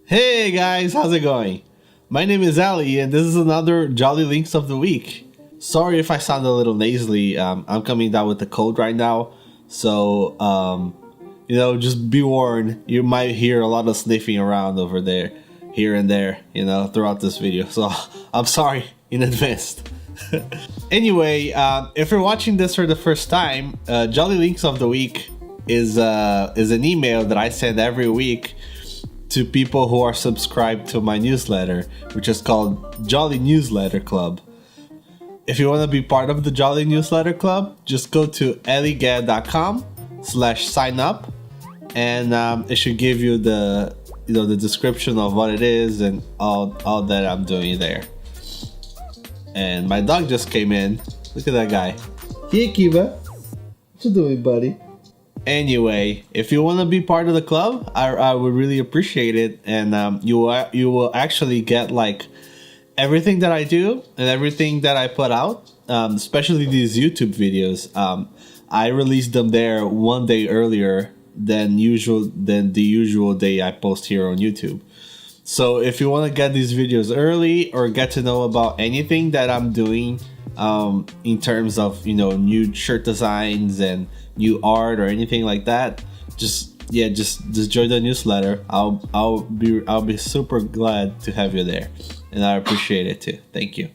Hey guys, how's it going? My name is Ali, and this is another Jolly Links of the Week. Sorry if I sound a little nasally. I'm coming down with the cold right now, so just be warned. You might hear a lot of sniffing around over there, here and there, throughout this video. So I'm sorry in advance. Anyway, if you're watching this for the first time, Jolly Links of the Week is an email that I send every week to people who are subscribed to my newsletter, which is called Jolly Newsletter Club. If you want to be part of the Jolly Newsletter Club, just go to Ellygeh.com/sign up, and it should give you the description of what it is and all that I'm doing there. And my dog just came in. Look at that guy. Hey Kiva, what you doing, buddy? Anyway, if you want to be part of the club, I would really appreciate it, and you will actually get like everything that I do and everything that I put out, especially these YouTube videos. I release them there one day earlier than the usual day I post here on YouTube. So if you want to get these videos early or get to know about anything that I'm doing in terms of new shirt designs and new art or anything like that, just join the newsletter. I'll be super glad to have you there, and I appreciate it too. Thank you.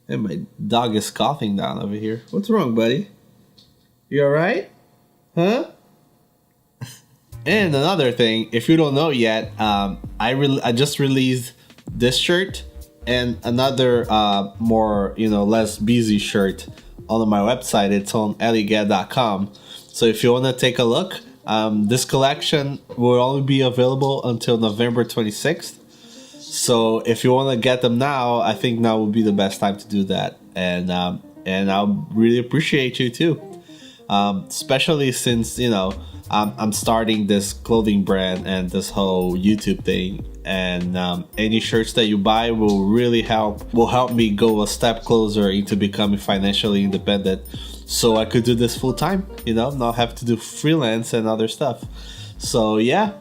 And my dog is coughing down over here. What's wrong, buddy? You all right? Huh? And another thing, if you don't know yet, I just released this shirt and another more less busy shirt on my website. It's on Ellygeh.com. So if you want to take a look, this collection will only be available until November 26th. So if you want to get them now, I think now would be the best time to do that. And I'll really appreciate you too, especially since I'm starting this clothing brand and this whole YouTube thing, and any shirts that you buy will help me go a step closer into becoming financially independent, so I could do this full time, not have to do freelance and other stuff. So yeah,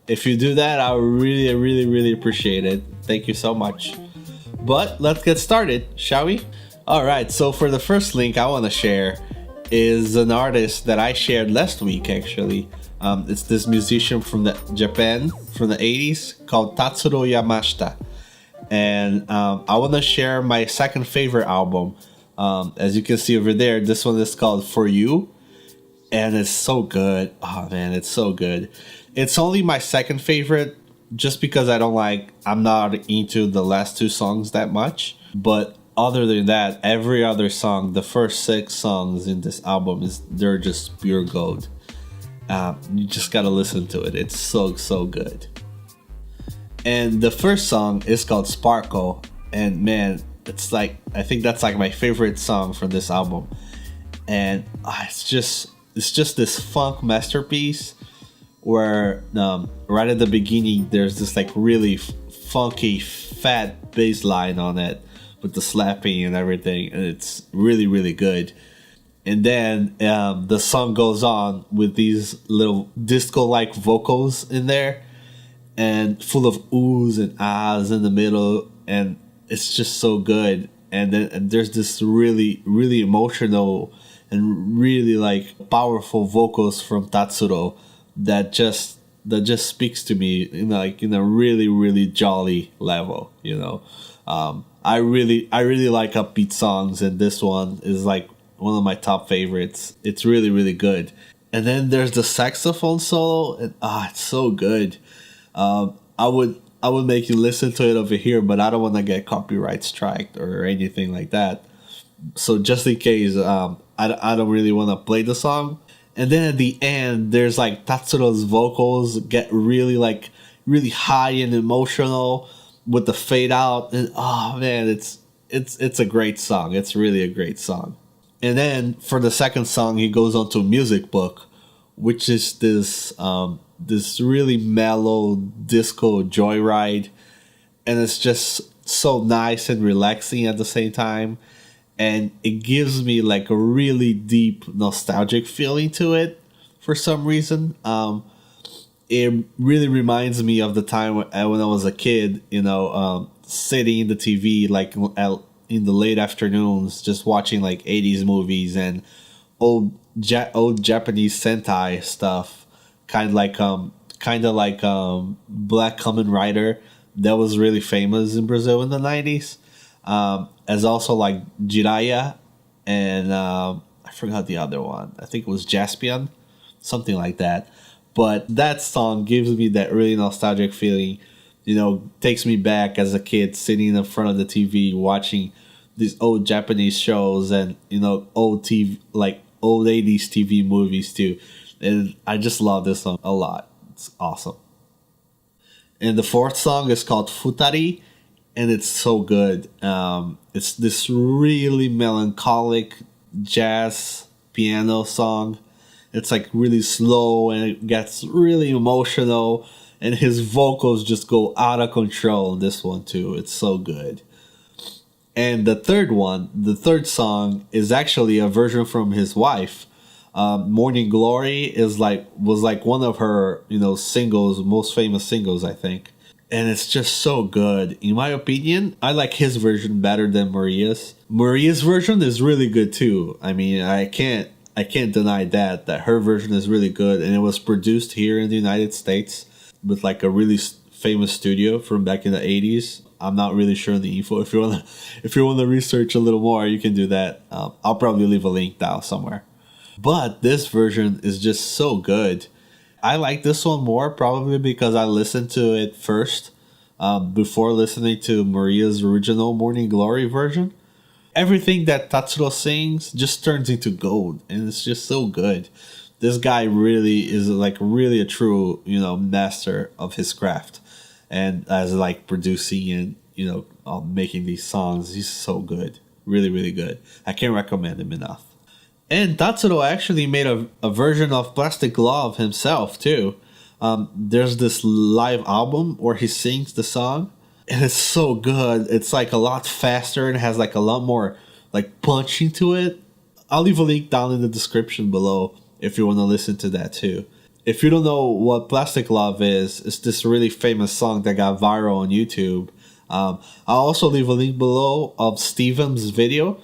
if you do that, I would really appreciate it. Thank you so much. But let's get started, shall we? All right, so for the first link I want to share is an artist that I shared last week, actually. It's this musician from Japan from the 80s called Tatusro Yamashita. And I want to share my second favorite album. As you can see over there, this one is called For You. And it's so good. Oh man, it's so good. It's only my second favorite just because I'm not into the last two songs that much. But other than that, every other song, the first 6 songs in this album, they're just pure gold. You just gotta listen to it. It's so good. And the first song is called Sparkle, and man, I think that's like my favorite song from this album. And it's just this funk masterpiece where right at the beginning there's this like really funky fat bass line on it with the slapping and everything, and it's really good. And then the song goes on with these little disco-like vocals in there, and full of oohs and ahs in the middle, and it's just so good. And then there's this really emotional and really like powerful vocals from Tatsuro that just speaks to me in a really jolly level. I really like upbeat songs, and this one is like one of my top favorites. It's really good. And then there's the saxophone solo, and it's so good. I would make you listen to it over here, but I don't want to get copyright striked or anything like that. So just in case, I don't really want to play the song. And then at the end, there's like Tatsuro's vocals get really high and emotional with the fade out, and oh man, it's a great song. It's really a great song. And then for the second song, he goes on to Music Book, which is this really mellow disco joyride, and it's just so nice and relaxing at the same time, and it gives me like a really deep nostalgic feeling to it for some reason. it really reminds me of the time when I was a kid, sitting in the TV like in the late afternoons, just watching like 80s movies and old Japanese Sentai stuff, kind of like Black Kamen Rider that was really famous in Brazil in the 90s, as also like Jiraiya and I forgot the other one. I think it was Jaspion, something like that. But that song gives me that really nostalgic feeling, takes me back as a kid sitting in front of the TV watching these old Japanese shows and, old TV, like old 80s TV movies too. And I just love this song a lot. It's awesome. And the fourth song is called Futari, and it's so good. It's this really melancholic jazz piano song. It's like really slow and it gets really emotional, and his vocals just go out of control in this one too. It's so good. And the third song is actually a version from his wife. Morning Glory was like one of her singles, most famous singles, I think. And it's just so good. In my opinion, I like his version better than Maria's. Maria's version is really good too. I mean, I can't deny that her version is really good, and it was produced here in the United States with like a really famous studio from back in the 80s. I'm not really sure on the info. If you want to research a little more, you can do that. I'll probably leave a link down somewhere. But this version is just so good. I like this one more probably because I listened to it first before listening to Maria's original Morning Glory version. Everything that Tatsuro sings just turns into gold, and it's just so good. This guy really is like really a true, master of his craft, and as like producing and making these songs, he's so good, really, really good. I can't recommend him enough. And Tatsuro actually made a version of Plastic Love himself too. There's this live album where he sings the song, and it's so good. It's like a lot faster and has like a lot more like punch into it. I'll leave a link down in the description below if you want to listen to that too. If you don't know what Plastic Love is, it's this really famous song that got viral on YouTube. I'll also leave a link below of STEVEM'S video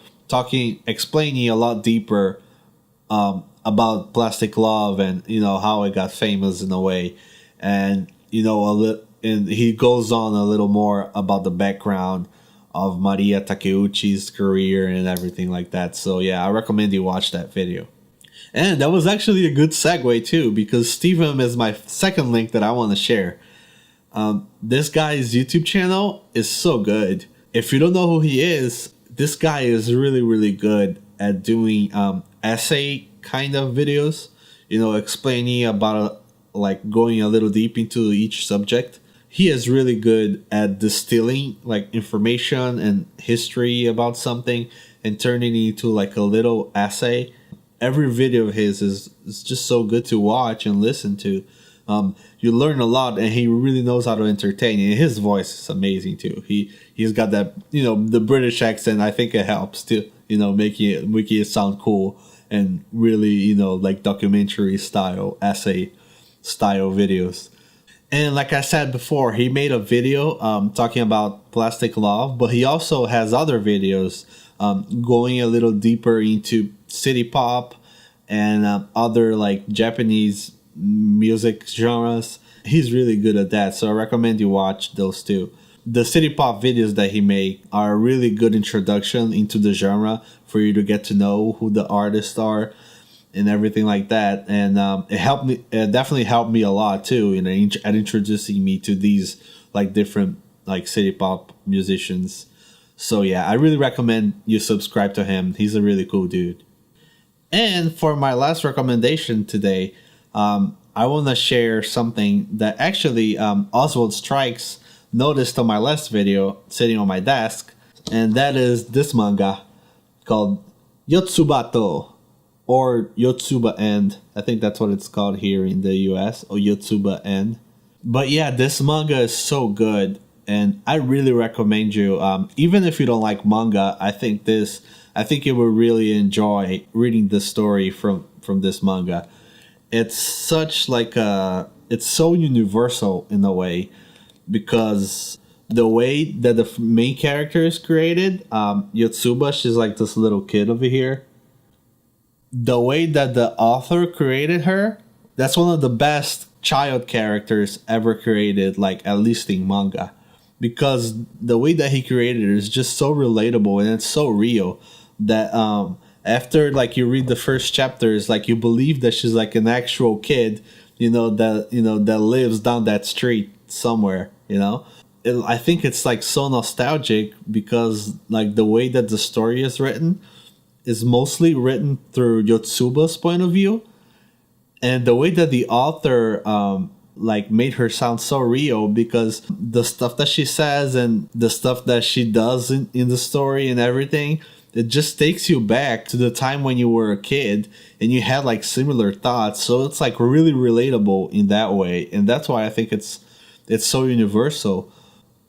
explaining a lot deeper about Plastic Love and how it got famous in a way, and and he goes on a little more about the background of Maria Takeuchi's career and everything like that. So yeah, I recommend you watch that video. And that was actually a good segue too, because STEVEM is my second link that I want to share. This guy's YouTube channel is so good. If you don't know who he is, this guy is really, really good at doing essay kind of videos, explaining about like going a little deep into each subject. He is really good at distilling like information and history about something and turning it into like a little essay. Every video of his is just so good to watch and listen to. You learn a lot, and he really knows how to entertain. And his voice is amazing too. He's got that the British accent. I think it helps to making it sound cool and really like documentary style, essay style videos. And like I said before, he made a video talking about Plastic Love, but he also has other videos going a little deeper into city pop and other like Japanese music genres. He's really good at that, so I recommend you watch those too. The city pop videos that he made are a really good introduction into the genre for you to get to know who the artists are and everything like that. And it definitely helped me a lot too, at introducing me to these like different like city pop musicians. So yeah, I really recommend you subscribe to him. He's a really cool dude. And for my last recommendation today, I want to share something that actually Oswald Strikes noticed on my last video sitting on my desk, and that is this manga called Yotsubato, or Yotsuba End. I think that's what it's called here in the US, or Yotsuba End. But yeah, this manga is so good, and I really recommend you, even if you don't like manga, I think you will really enjoy reading the story from this manga. It's such like a it's so universal in a way, because the way that the main character is created, Yotsuba, she's like this little kid over here. The way that the author created her, that's one of the best child characters ever created, like at least in manga, because the way that he created her is just so relatable and it's so real that after like you read the first chapters, like you believe that she's like an actual kid, that lives down that street somewhere. I think it's like so nostalgic because like the way that the story is written is mostly written through Yotsuba's point of view, and the way that the author like made her sound so real, because the stuff that she says and the stuff that she does in the story and everything, it just takes you back to the time when you were a kid and you had like similar thoughts. So it's like really relatable in that way, and that's why I think it's so universal,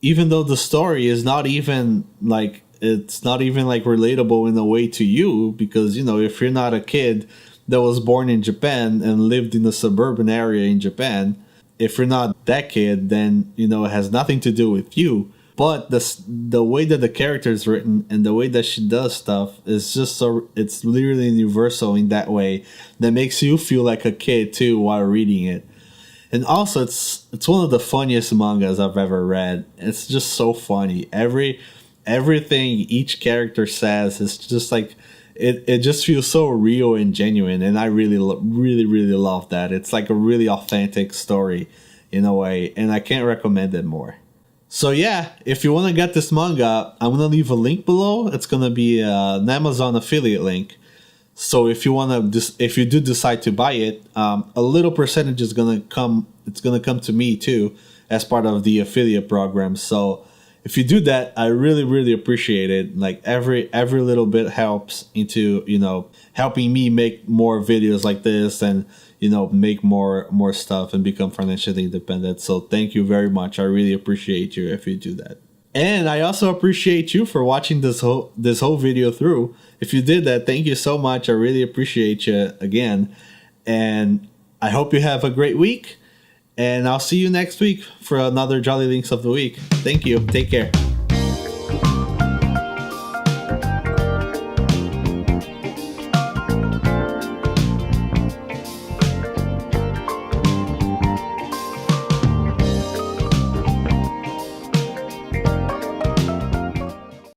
even though the story is not even like relatable in a way to you, because if you're not a kid that was born in Japan and lived in a suburban area in Japan, if you're not that kid, then it has nothing to do with you. But the way that the character is written and the way that she does stuff is just it's literally universal in that way, that makes you feel like a kid too while reading it. And also it's one of the funniest mangas I've ever read. It's just so funny. Everything each character says is just like, it just feels so real and genuine, and I really love that. It's like a really authentic story in a way, and I can't recommend it more. So yeah, if you want to get this manga, I'm going to leave a link below. It's going to be an Amazon affiliate link. So if you do decide to buy it, a little percentage is going to come. It's going to come to me too as part of the affiliate program. So if you do that, I really appreciate it. Like every little bit helps into helping me make more videos like this, and make more stuff and become financially independent. So thank you very much. I really appreciate you if you do that. And I also appreciate you for watching this whole video through. If you did that, thank you so much. I really appreciate you again. And I hope you have a great week. And I'll see you next week for another Jolly Links of the Week. Thank you. Take care.